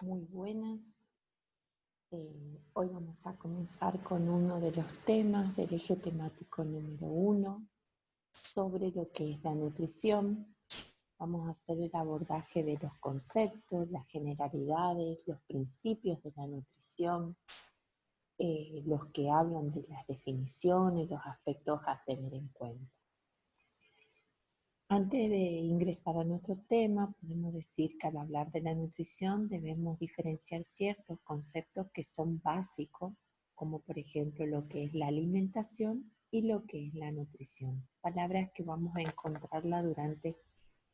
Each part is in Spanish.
Muy buenas. Hoy vamos a comenzar con uno de los temas del eje temático número 1 sobre lo que es la nutrición. Vamos a hacer el abordaje de los conceptos, las generalidades, los principios de la nutrición, los que hablan de las definiciones, los aspectos a tener en cuenta. Antes de ingresar a nuestro tema, podemos decir que al hablar de la nutrición debemos diferenciar ciertos conceptos que son básicos, como por ejemplo lo que es la alimentación y lo que es la nutrición. Palabras que vamos a encontrarla durante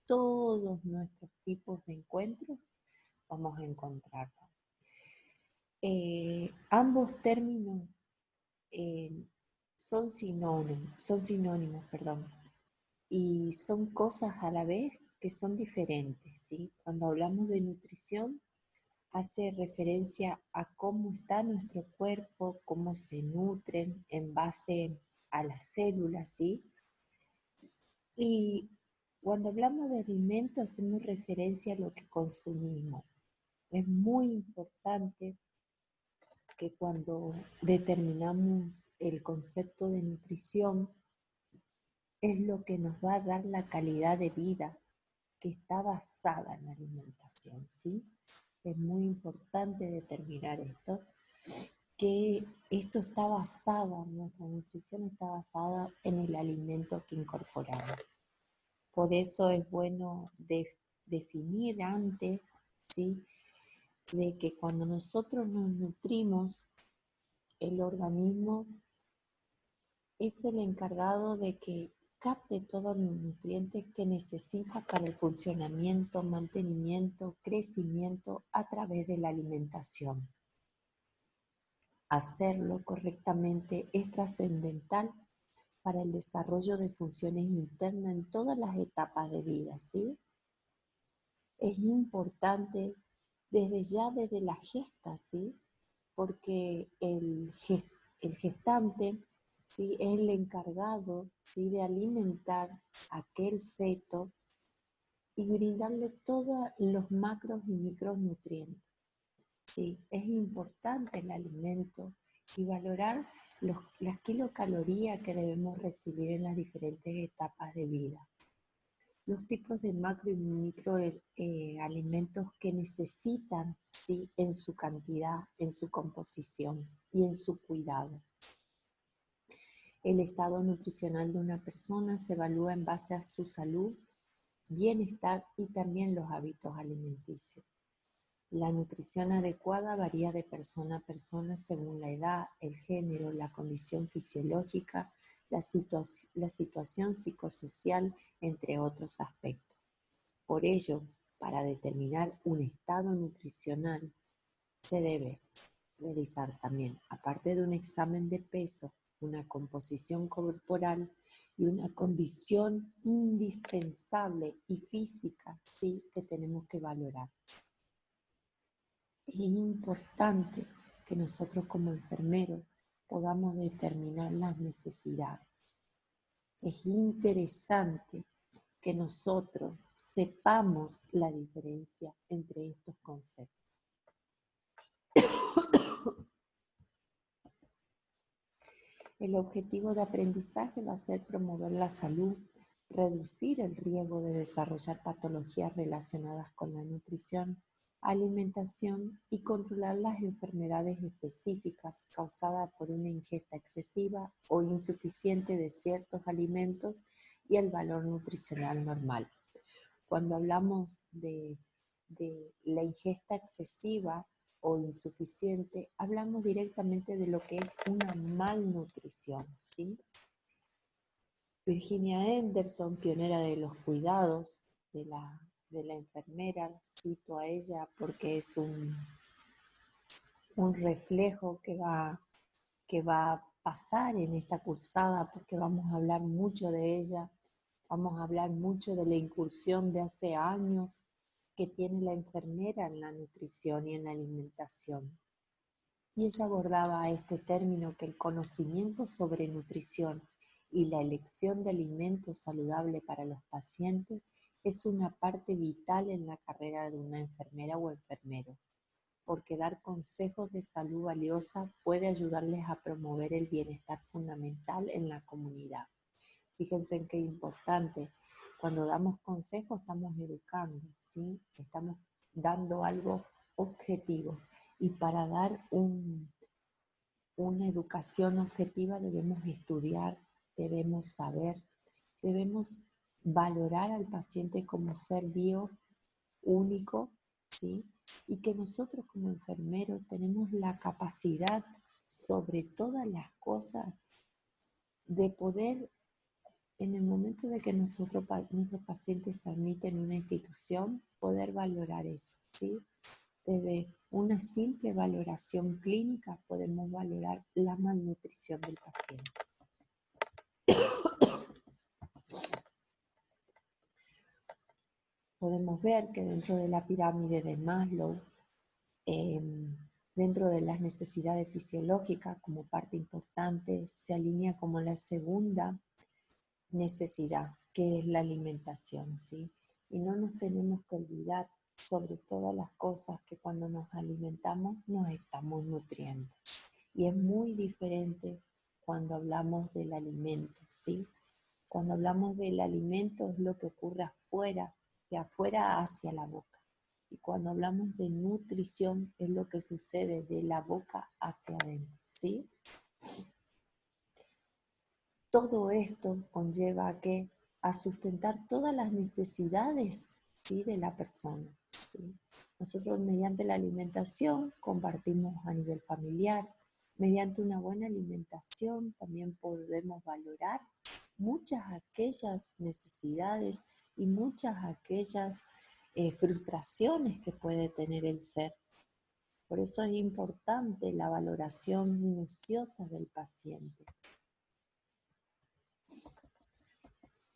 todos nuestros tipos de encuentros, vamos a encontrarla. Ambos términos son sinónimos, y son cosas a la vez que son diferentes, ¿sí? Cuando hablamos de nutrición, hace referencia a cómo está nuestro cuerpo, cómo se nutren en base a las células, ¿sí? Y cuando hablamos de alimentos, hacemos referencia a lo que consumimos. Es muy importante que cuando determinamos el concepto de nutrición, es lo que nos va a dar la calidad de vida que está basada en la alimentación, ¿sí? Es muy importante determinar esto, que esto está basado, nuestra nutrición está basada en el alimento que incorporamos. Por eso es bueno definir antes, ¿sí? De que cuando nosotros nos nutrimos, el organismo es el encargado de que capte todos los nutrientes que necesita para el funcionamiento, mantenimiento, crecimiento a través de la alimentación. Hacerlo correctamente es trascendental para el desarrollo de funciones internas en todas las etapas de vida, ¿sí? Es importante desde la gesta, ¿sí? Porque el gestante, ¿sí?, es el encargado, ¿sí?, de alimentar a aquel feto y brindarle todos los macros y micronutrientes. ¿Sí? Es importante el alimento y valorar las kilocalorías que debemos recibir en las diferentes etapas de vida. Los tipos de macro y micro alimentos que necesitan, ¿sí?, en su cantidad, en su composición y en su cuidado. El estado nutricional de una persona se evalúa en base a su salud, bienestar y también los hábitos alimenticios. La nutrición adecuada varía de persona a persona según la edad, el género, la condición fisiológica, la situación psicosocial, entre otros aspectos. Por ello, para determinar un estado nutricional, se debe realizar también, aparte de un examen de peso, una composición corporal y una condición indispensable y física, sí, que tenemos que valorar. Es importante que nosotros como enfermeros podamos determinar las necesidades. Es interesante que nosotros sepamos la diferencia entre estos conceptos. El objetivo de aprendizaje va a ser promover la salud, reducir el riesgo de desarrollar patologías relacionadas con la nutrición, alimentación y controlar las enfermedades específicas causadas por una ingesta excesiva o insuficiente de ciertos alimentos y el valor nutricional normal. Cuando hablamos de la ingesta excesiva o insuficiente, hablamos directamente de lo que es una malnutrición, ¿sí? Virginia Anderson, pionera de los cuidados de la enfermera, cito a ella porque es un reflejo que va a pasar en esta cursada, porque vamos a hablar mucho de ella, vamos a hablar mucho de la incursión de hace años que tiene la enfermera en la nutrición y en la alimentación. Y ella abordaba este término que el conocimiento sobre nutrición y la elección de alimentos saludables para los pacientes es una parte vital en la carrera de una enfermera o enfermero. porque dar consejos de salud valiosa puede ayudarles a promover el bienestar fundamental en la comunidad. Fíjense en qué importante. Cuando damos consejos estamos educando, ¿sí? Estamos dando algo objetivo. Y para dar una educación objetiva debemos estudiar, debemos saber, debemos valorar al paciente como ser vivo, único, ¿sí? Y que nosotros como enfermeros tenemos la capacidad sobre todas las cosas de poder, en el momento de que nuestros pacientes se admiten en una institución, poder valorar eso, ¿sí? Desde una simple valoración clínica podemos valorar la malnutrición del paciente. Podemos ver que dentro de la pirámide de Maslow, dentro de las necesidades fisiológicas como parte importante, se alinea como la segunda necesidad, que es la alimentación, ¿sí? Y no nos tenemos que olvidar sobre todas las cosas que cuando nos alimentamos nos estamos nutriendo. Y es muy diferente cuando hablamos del alimento, ¿sí? Cuando hablamos del alimento es lo que ocurre afuera, de afuera hacia la boca. Y cuando hablamos de nutrición es lo que sucede de la boca hacia adentro, ¿sí? Todo esto conlleva a sustentar todas las necesidades, ¿sí?, de la persona, ¿sí? Nosotros mediante la alimentación compartimos a nivel familiar, mediante una buena alimentación también podemos valorar muchas aquellas necesidades y muchas aquellas frustraciones que puede tener el ser. Por eso es importante la valoración minuciosa del paciente.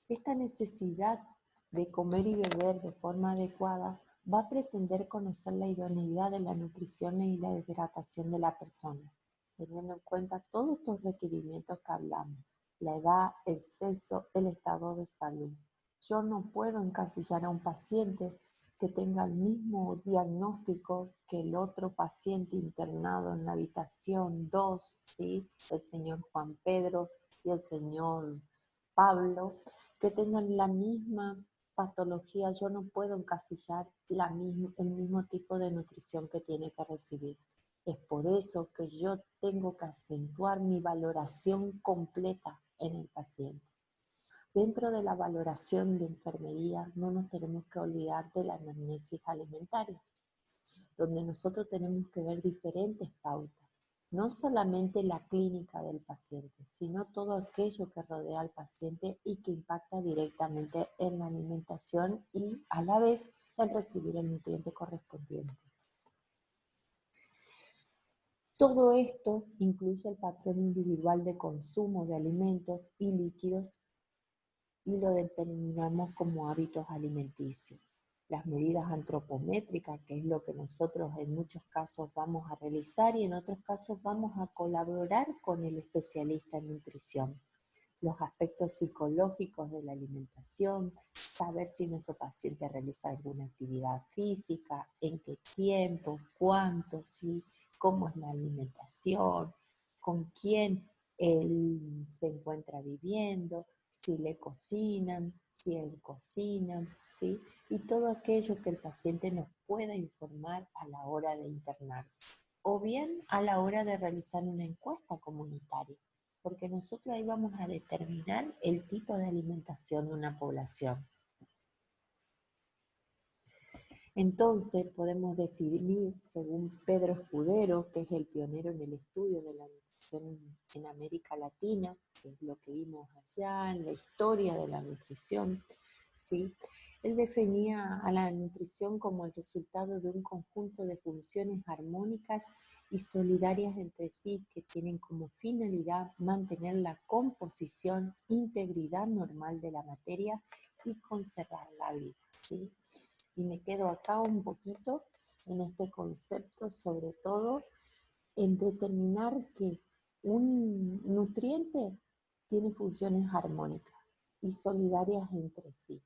Esta necesidad de comer y beber de forma adecuada va a pretender conocer la idoneidad de la nutrición y la hidratación de la persona, teniendo en cuenta todos estos requerimientos que hablamos: la edad, el sexo, el estado de salud. Yo no puedo encasillar a un paciente que tenga el mismo diagnóstico que el otro paciente internado en la habitación 2, ¿sí? El señor Juan Pedro y el señor Pablo, que tengan la misma patología. Yo no puedo encasillar el mismo tipo de nutrición que tiene que recibir. Es por eso que yo tengo que acentuar mi valoración completa en el paciente. Dentro de la valoración de enfermería no nos tenemos que olvidar de la anamnesis alimentaria, donde nosotros tenemos que ver diferentes pautas. No solamente la clínica del paciente, sino todo aquello que rodea al paciente y que impacta directamente en la alimentación y a la vez en recibir el nutriente correspondiente. Todo esto incluye el patrón individual de consumo de alimentos y líquidos y lo determinamos como hábitos alimenticios. Las medidas antropométricas, que es lo que nosotros en muchos casos vamos a realizar y en otros casos vamos a colaborar con el especialista en nutrición. Los aspectos psicológicos de la alimentación, saber si nuestro paciente realiza alguna actividad física, en qué tiempo, cuánto, ¿sí?, cómo es la alimentación, con quién él se encuentra viviendo, si le cocinan, si él cocina, ¿sí? Y todo aquello que el paciente nos pueda informar a la hora de internarse, o bien a la hora de realizar una encuesta comunitaria, porque nosotros ahí vamos a determinar el tipo de alimentación de una población. Entonces podemos definir, según Pedro Escudero, que es el pionero en el estudio de la nutrición en América Latina, que es lo que vimos allá en la historia de la nutrición, ¿sí? Él definía a la nutrición como el resultado de un conjunto de funciones armónicas y solidarias entre sí que tienen como finalidad mantener la composición, integridad normal de la materia y conservar la vida, ¿sí? Y me quedo acá un poquito en este concepto, sobre todo en determinar que un nutriente tiene funciones armónicas y solidarias entre sí,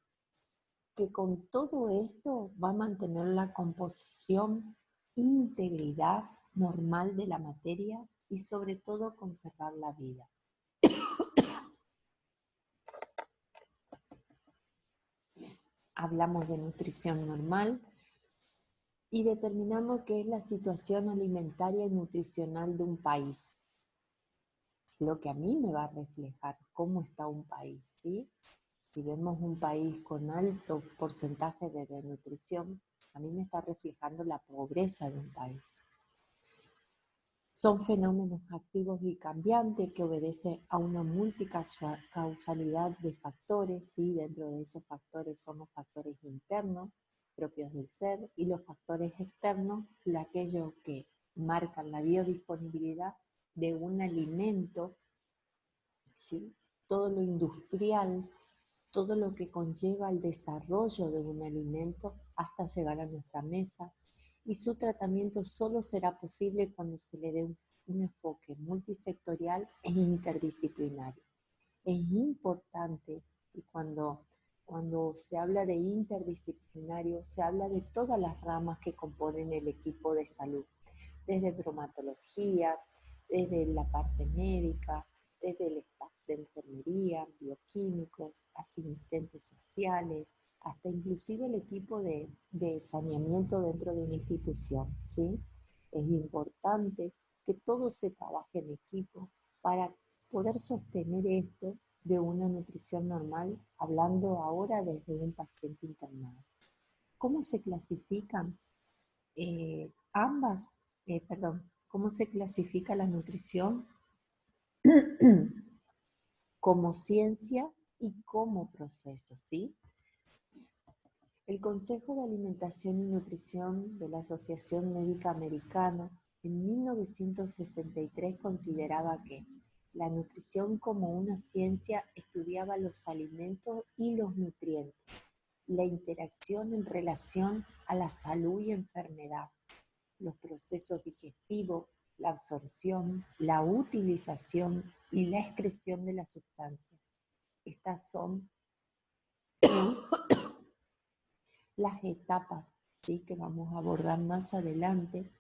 que con todo esto va a mantener la composición integridad normal de la materia y sobre todo conservar la vida. Hablamos de nutrición normal y determinamos qué es la situación alimentaria y nutricional de un país. Lo que a mí me va a reflejar cómo está un país, ¿sí? Si vemos un país con alto porcentaje de desnutrición, a mí me está reflejando la pobreza de un país. Son fenómenos activos y cambiantes que obedecen a una multicausalidad de factores, ¿sí? Dentro de esos factores son los factores internos propios del ser y los factores externos, aquellos que marcan la biodisponibilidad de un alimento, ¿sí? Todo lo industrial, todo lo que conlleva el desarrollo de un alimento hasta llegar a nuestra mesa, y su tratamiento solo será posible cuando se le dé un enfoque multisectorial e interdisciplinario. Es importante, y cuando se habla de interdisciplinario, se habla de todas las ramas que componen el equipo de salud, desde bromatología, desde la parte médica, desde el staff de enfermería, bioquímicos, asistentes sociales, hasta inclusive el equipo de saneamiento dentro de una institución, ¿sí? Es importante que todo se trabaje en equipo para poder sostener esto de una nutrición normal, hablando ahora desde un paciente internado. ¿Cómo se clasifican cómo se clasifica la nutrición como ciencia y como proceso, ¿sí? El Consejo de Alimentación y Nutrición de la Asociación Médica Americana en 1963 consideraba que la nutrición como una ciencia estudiaba los alimentos y los nutrientes, la interacción en relación a la salud y enfermedad, los procesos digestivos, la absorción, la utilización y la excreción de las sustancias. Estas son las etapas, ¿sí?, que vamos a abordar más adelante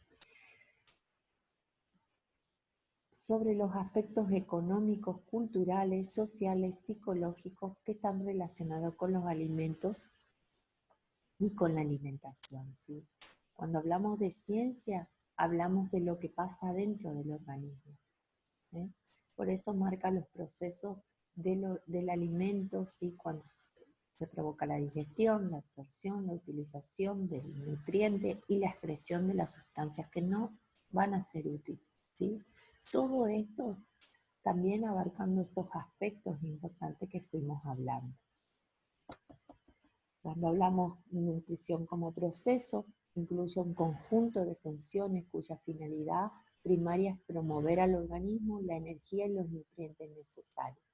sobre los aspectos económicos, culturales, sociales, psicológicos que están relacionados con los alimentos y con la alimentación, ¿sí? Cuando hablamos de ciencia, hablamos de lo que pasa dentro del organismo, ¿eh? Por eso marca los procesos del alimento, ¿sí? Cuando se provoca la digestión, la absorción, la utilización del nutriente y la excreción de las sustancias que no van a ser útiles, ¿sí? Todo esto también abarcando estos aspectos importantes que fuimos hablando. Cuando hablamos de nutrición como proceso, incluye un conjunto de funciones cuya finalidad primaria es promover al organismo la energía y los nutrientes necesarios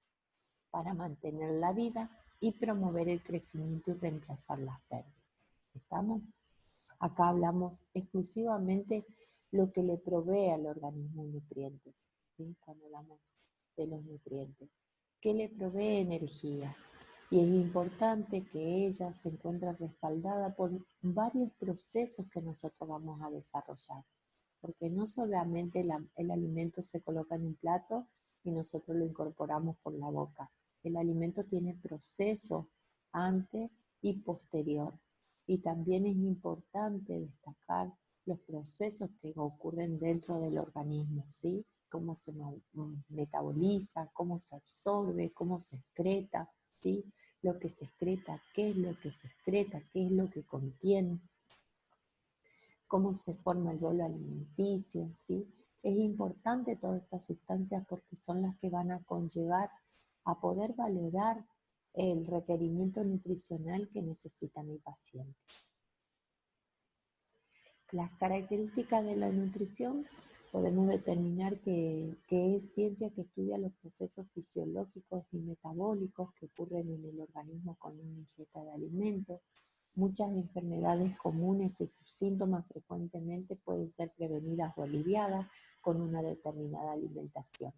para mantener la vida y promover el crecimiento y reemplazar las pérdidas. ¿Estamos? Acá hablamos exclusivamente lo que le provee al organismo nutrientes, ¿sí? Cuando hablamos de los nutrientes, ¿qué le provee energía? Y es importante que ella se encuentre respaldada por varios procesos que nosotros vamos a desarrollar, porque no solamente el alimento se coloca en un plato y nosotros lo incorporamos por la boca. El alimento tiene proceso antes y posterior. Y también es importante destacar los procesos que ocurren dentro del organismo, ¿sí? Cómo se metaboliza, cómo se absorbe, cómo se excreta, ¿sí? Lo que se excreta, qué es lo que se excreta, qué es lo que contiene, cómo se forma el bolo alimenticio, ¿sí? Es importante todas estas sustancias porque son las que van a conllevar a poder valorar el requerimiento nutricional que necesita mi paciente. Las características de la nutrición podemos determinar que es ciencia que estudia los procesos fisiológicos y metabólicos que ocurren en el organismo con una ingesta de alimentos. Muchas enfermedades comunes y sus síntomas frecuentemente pueden ser prevenidas o aliviadas con una determinada alimentación.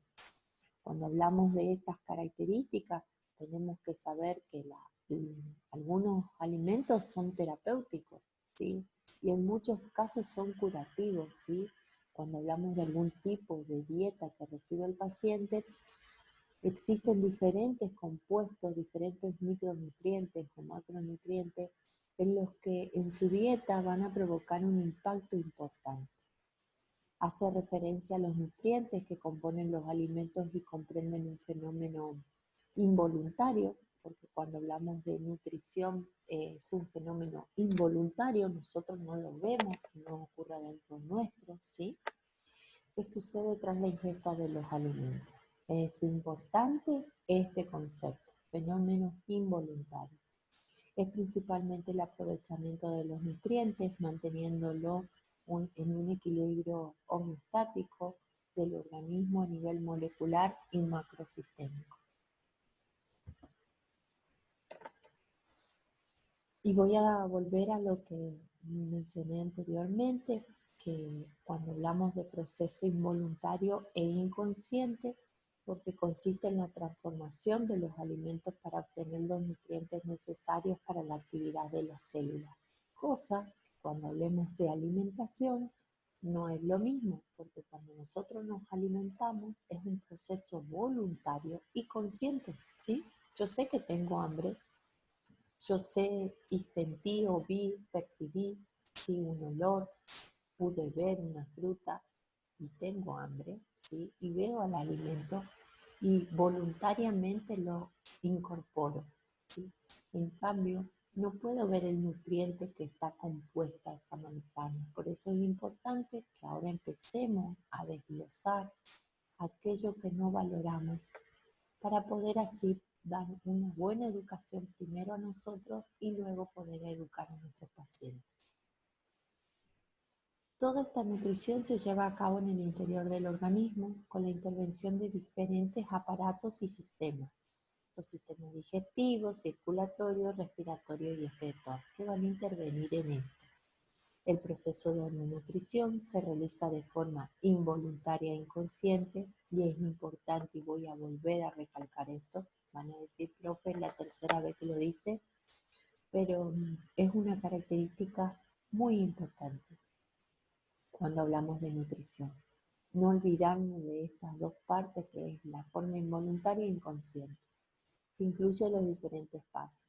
Cuando hablamos de estas características, tenemos que saber que algunos alimentos son terapéuticos, ¿sí? y en muchos casos son curativos, ¿sí? Cuando hablamos de algún tipo de dieta que recibe el paciente, existen diferentes compuestos, diferentes micronutrientes o macronutrientes en los que en su dieta van a provocar un impacto importante. Hace referencia a los nutrientes que componen los alimentos y comprenden un fenómeno involuntario, porque cuando hablamos de nutrición es un fenómeno involuntario, nosotros no lo vemos, no ocurre dentro nuestro, ¿sí? ¿Qué sucede tras la ingesta de los alimentos? Es importante este concepto, fenómeno involuntario. Es principalmente el aprovechamiento de los nutrientes, manteniéndolo en un equilibrio homeostático del organismo a nivel molecular y macrosistémico. Y voy a volver a lo que mencioné anteriormente, que cuando hablamos de proceso involuntario e inconsciente, porque consiste en la transformación de los alimentos para obtener los nutrientes necesarios para la actividad de las células. Cosa que cuando hablemos de alimentación no es lo mismo, porque cuando nosotros nos alimentamos es un proceso voluntario y consciente, ¿sí? Yo sé que tengo hambre, yo sé y sentí o vi, percibí, sí, un olor, pude ver una fruta y tengo hambre, ¿sí? Y veo al alimento y voluntariamente lo incorporo, ¿sí? En cambio, no puedo ver el nutriente que está compuesta esa manzana. Por eso es importante que ahora empecemos a desglosar aquello que no valoramos para poder así dar una buena educación primero a nosotros y luego poder educar a nuestros pacientes. Toda esta nutrición se lleva a cabo en el interior del organismo con la intervención de diferentes aparatos y sistemas. Los sistemas digestivos, circulatorios, respiratorios y excretor, que van a intervenir en esto. El proceso de nutrición se realiza de forma involuntaria e inconsciente y es importante, y voy a volver a recalcar esto, van a decir, profe, es la tercera vez que lo dice, pero es una característica muy importante cuando hablamos de nutrición. No olvidarnos de estas dos partes, que es la forma involuntaria e inconsciente, que incluye los diferentes pasos: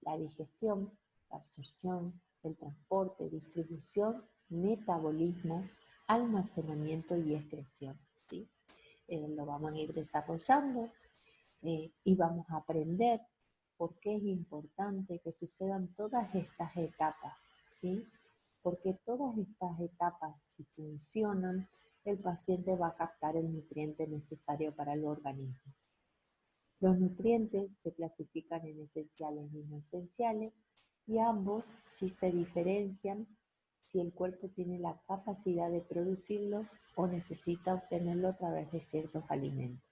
la digestión, la absorción, el transporte, distribución, metabolismo, almacenamiento y excreción, ¿sí? Lo vamos a ir desarrollando y vamos a aprender por qué es importante que sucedan todas estas etapas, ¿sí? Porque todas estas etapas, si funcionan, el paciente va a captar el nutriente necesario para el organismo. Los nutrientes se clasifican en esenciales y no esenciales, y ambos sí se diferencian si el cuerpo tiene la capacidad de producirlos o necesita obtenerlo a través de ciertos alimentos.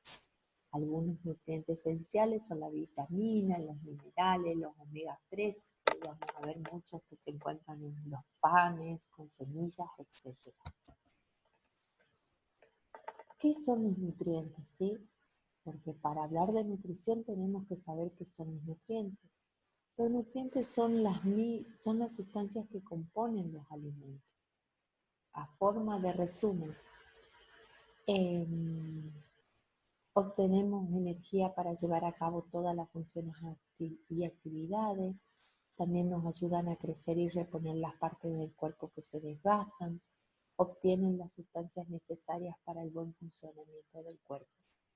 Algunos nutrientes esenciales son la vitamina, los minerales, los omega 3, que vamos a ver muchos que se encuentran en los panes, con semillas, etc. ¿Qué son los nutrientes? ¿Sí? Porque para hablar de nutrición tenemos que saber qué son los nutrientes. Los nutrientes son las sustancias que componen los alimentos. A forma de resumen, obtenemos energía para llevar a cabo todas las funciones y actividades. También nos ayudan a crecer y reponer las partes del cuerpo que se desgastan. Obtienen las sustancias necesarias para el buen funcionamiento del cuerpo.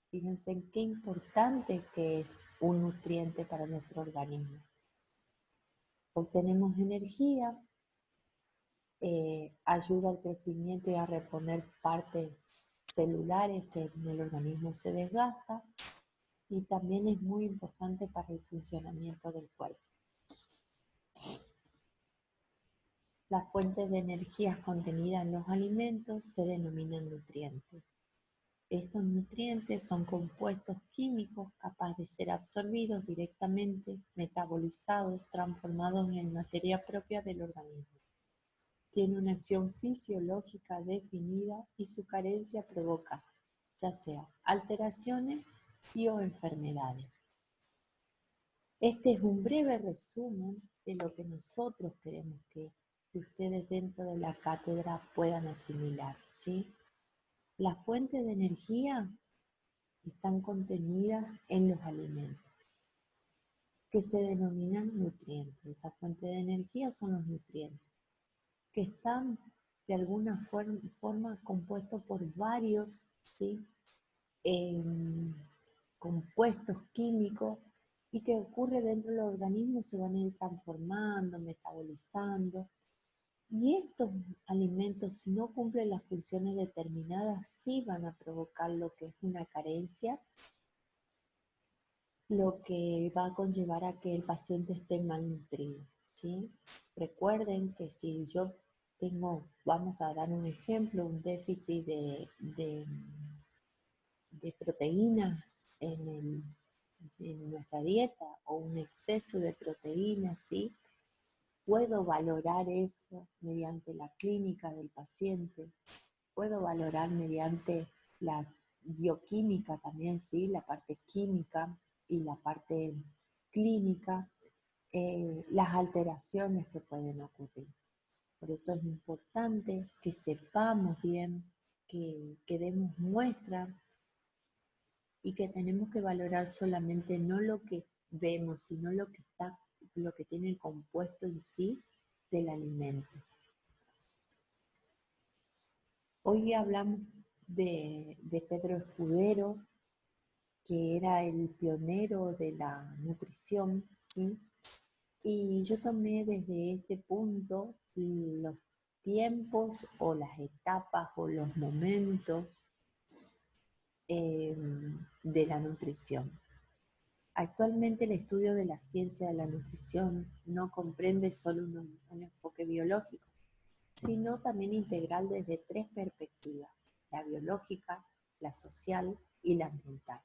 Fíjense en qué importante que es un nutriente para nuestro organismo. Obtenemos energía, ayuda al crecimiento y a reponer partes celulares que en el organismo se desgastan, y también es muy importante para el funcionamiento del cuerpo. Las fuentes de energías contenidas en los alimentos se denominan nutrientes. Estos nutrientes son compuestos químicos capaces de ser absorbidos directamente, metabolizados, transformados en materia propia del organismo. Tiene una acción fisiológica definida y su carencia provoca ya sea alteraciones y o enfermedades. Este es un breve resumen de lo que nosotros queremos que que ustedes dentro de la cátedra puedan asimilar, ¿sí? Las fuentes de energía están contenidas en los alimentos, que se denominan nutrientes. Esa fuente de energía son los nutrientes, que están de alguna forma compuestos por varios, ¿sí? Compuestos químicos y que ocurre dentro del organismo, se van a ir transformando, metabolizando. Y estos alimentos, si no cumplen las funciones determinadas, sí van a provocar lo que es una carencia, lo que va a conllevar a que el paciente esté malnutrido, ¿sí? Recuerden que si yo tengo, vamos a dar un ejemplo, un déficit de proteínas en nuestra dieta o un exceso de proteínas, ¿sí? Puedo valorar eso mediante la clínica del paciente, puedo valorar mediante la bioquímica también, ¿sí? La parte química y la parte clínica, las alteraciones que pueden ocurrir. Por eso es importante que sepamos bien, que demos muestra y que tenemos que valorar solamente no lo que vemos, sino lo que tiene el compuesto en sí del alimento. Hoy hablamos de Pedro Escudero, que era el pionero de la nutrición, ¿sí? Y yo tomé desde este punto los tiempos o las etapas o los momentos de la nutrición. Actualmente el estudio de la ciencia de la nutrición no comprende solo un enfoque biológico, sino también integral desde tres perspectivas: la biológica, la social y la ambiental.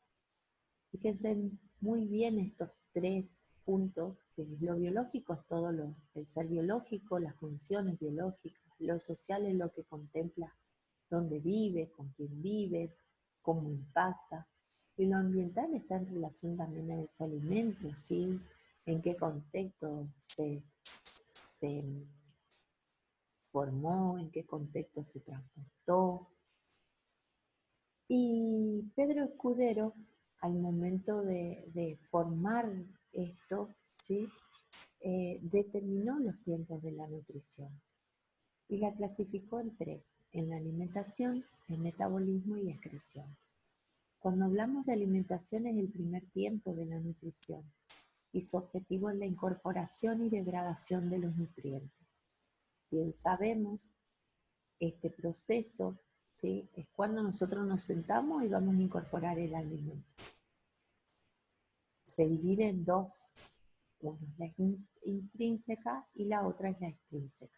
Fíjense muy bien estos tres puntos, que lo biológico es todo el ser biológico, las funciones biológicas, lo social es lo que contempla dónde vive, con quién vive, cómo impacta, y lo ambiental está en relación también a ese alimento, ¿sí? En qué contexto se formó, en qué contexto se transportó. Y Pedro Escudero, al momento de formar esto, ¿sí? Determinó los tiempos de la nutrición y la clasificó en tres: en la alimentación, el metabolismo y excreción. Cuando hablamos de alimentación es el primer tiempo de la nutrición y su objetivo es la incorporación y degradación de los nutrientes. Bien sabemos, este proceso, ¿sí? Es cuando nosotros nos sentamos y vamos a incorporar el alimento. Se divide en dos: una es la intrínseca y la otra es la extrínseca.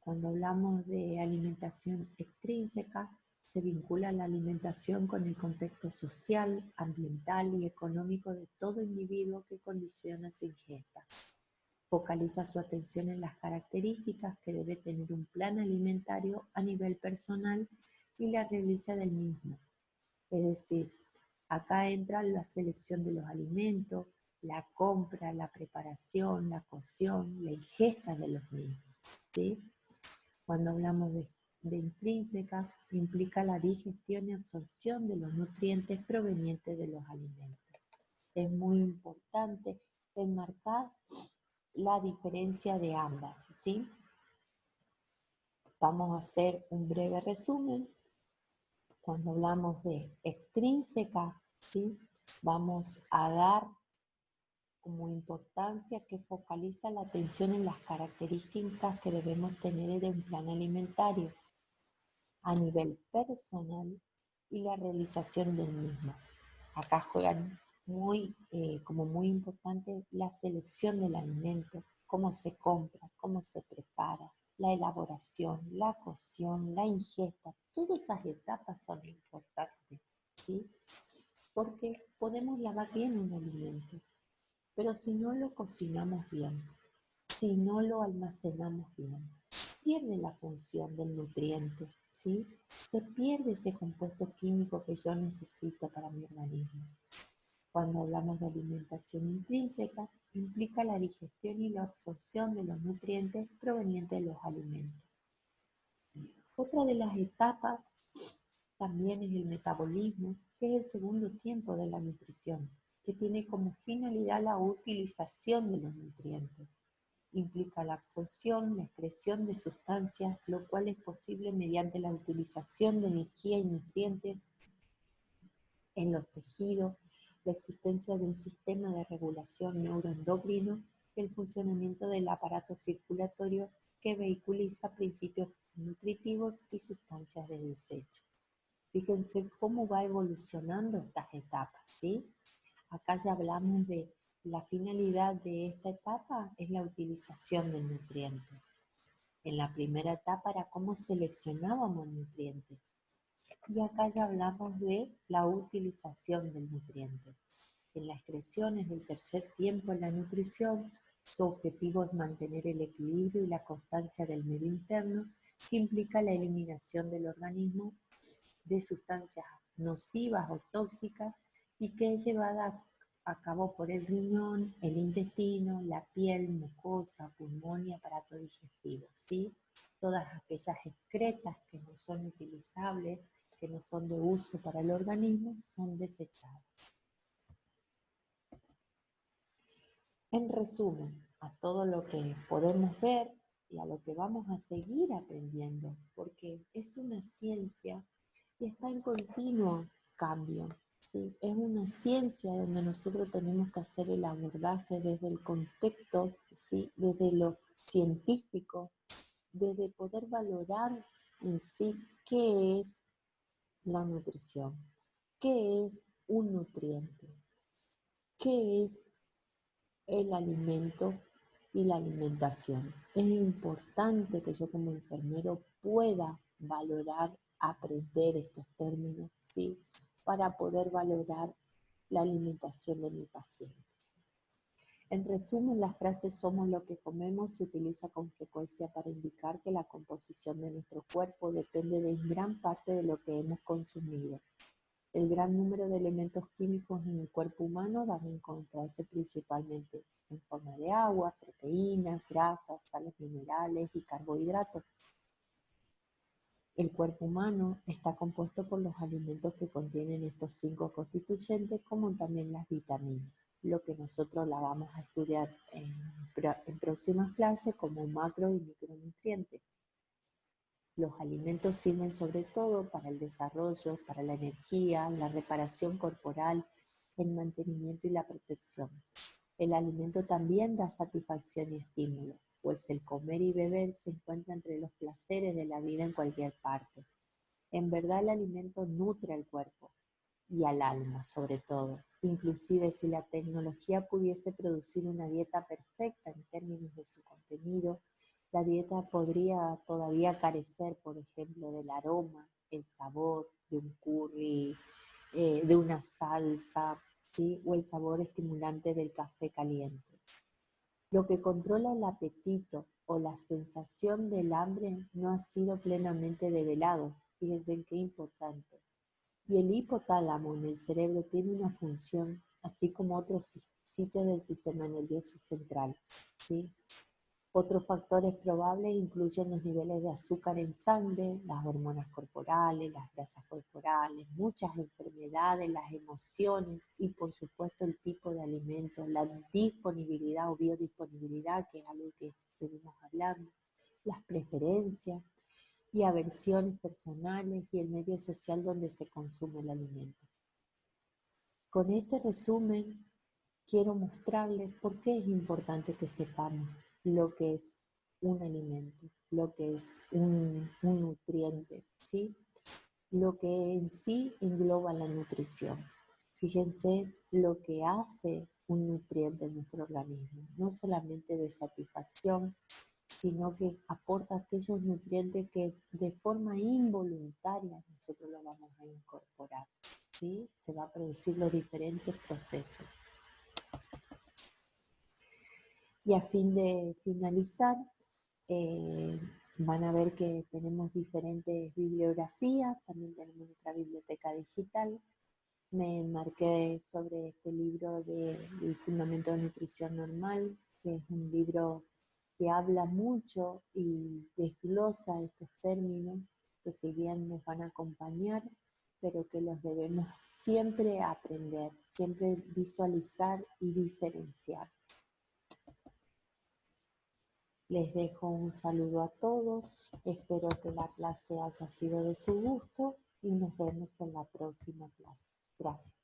Cuando hablamos de alimentación extrínseca, se vincula la alimentación con el contexto social, ambiental y económico de todo individuo que condiciona su ingesta. Focaliza su atención en las características que debe tener un plan alimentario a nivel personal y la realiza del mismo. Es decir, acá entra la selección de los alimentos, la compra, la preparación, la cocción, la ingesta de los mismos, ¿sí? Cuando hablamos de intrínseca, implica la digestión y absorción de los nutrientes provenientes de los alimentos. Es muy importante enmarcar la diferencia de ambas, ¿sí? Vamos a hacer un breve resumen. Cuando hablamos de extrínseca, ¿sí? Vamos a dar como importancia que focaliza la atención en las características que debemos tener de un plan alimentario a nivel personal y la realización del mismo. Acá juegan como muy importante la selección del alimento, cómo se compra, cómo se prepara, la elaboración, la cocción, la ingesta. Todas esas etapas son importantes, ¿sí? Porque podemos lavar bien un alimento, pero si no lo cocinamos bien, si no lo almacenamos bien, pierde la función del nutriente, ¿sí? Se pierde ese compuesto químico que yo necesito para mi organismo. Cuando hablamos de alimentación intrínseca, implica la digestión y la absorción de los nutrientes provenientes de los alimentos. Otra de las etapas también es el metabolismo, que es el segundo tiempo de la nutrición, que tiene como finalidad la utilización de los nutrientes. Implica la absorción, la excreción de sustancias, lo cual es posible mediante la utilización de energía y nutrientes en los tejidos, la existencia de un sistema de regulación neuroendocrino y el funcionamiento del aparato circulatorio que vehiculiza principios nutritivos y sustancias de desecho. Fíjense cómo va evolucionando estas etapas, ¿sí? Acá ya hablamos de la finalidad de esta etapa es la utilización del nutriente. En la primera etapa era cómo seleccionábamos el nutriente. Y acá ya hablamos de la utilización del nutriente. En las excreciones del tercer tiempo en la nutrición, su objetivo es mantener el equilibrio y la constancia del medio interno, que implica la eliminación del organismo de sustancias nocivas o tóxicas y que es llevada a cabo por el riñón, el intestino, la piel, mucosa, pulmón y aparato digestivo, ¿sí? Todas aquellas excretas que no son utilizables, que no son de uso para el organismo, son desechadas. En resumen, a todo lo que podemos ver y a lo que vamos a seguir aprendiendo, porque es una ciencia y está en continuo cambio, ¿sí? Es una ciencia donde nosotros tenemos que hacer el abordaje desde el contexto, ¿sí? Desde lo científico, desde poder valorar en sí qué es la nutrición, qué es un nutriente, qué es el alimento y la alimentación. Es importante que yo como enfermero pueda valorar, aprender estos términos, ¿sí? Para poder valorar la alimentación de mi paciente. En resumen, la frase "somos lo que comemos" se utiliza con frecuencia para indicar que la composición de nuestro cuerpo depende de gran parte de lo que hemos consumido. El gran número de elementos químicos en el cuerpo humano van a encontrarse principalmente en forma de agua, proteínas, grasas, sales minerales y carbohidratos. El cuerpo humano está compuesto por los alimentos que contienen estos 5 constituyentes, como también las vitaminas, lo que nosotros la vamos a estudiar en próximas clases como macro y micronutrientes. Los alimentos sirven sobre todo para el desarrollo, para la energía, la reparación corporal, el mantenimiento y la protección. El alimento también da satisfacción y estímulo, pues el comer y beber se encuentra entre los placeres de la vida en cualquier parte. En verdad el alimento nutre al cuerpo y al alma sobre todo. Inclusive si la tecnología pudiese producir una dieta perfecta en términos de su contenido, la dieta podría todavía carecer, por ejemplo, del aroma, el sabor de un curry, de una salsa, ¿sí? O el sabor estimulante del café caliente. Lo que controla el apetito o la sensación del hambre no ha sido plenamente develado. Fíjense qué importante. Y el hipotálamo en el cerebro tiene una función, así como otros sitios del sistema nervioso central, ¿sí? Otros factores probables incluyen los niveles de azúcar en sangre, las hormonas corporales, las grasas corporales, muchas enfermedades, las emociones y por supuesto el tipo de alimento, la disponibilidad o biodisponibilidad, que es algo que venimos hablando, las preferencias y aversiones personales y el medio social donde se consume el alimento. Con este resumen quiero mostrarles por qué es importante que sepamos lo que es un alimento, lo que es un nutriente, ¿sí? Lo que en sí engloba la nutrición. Fíjense lo que hace un nutriente en nuestro organismo, no solamente de satisfacción, sino que aporta aquellos nutrientes que de forma involuntaria nosotros los vamos a incorporar, ¿sí? Se va a producir los diferentes procesos. Y a fin de finalizar, van a ver que tenemos diferentes bibliografías, también tenemos nuestra biblioteca digital, me enmarqué sobre este libro de El Fundamento de Nutrición Normal, que es un libro que habla mucho y desglosa estos términos que si bien nos van a acompañar, pero que los debemos siempre aprender, siempre visualizar y diferenciar. Les dejo un saludo a todos, espero que la clase haya sido de su gusto y nos vemos en la próxima clase. Gracias.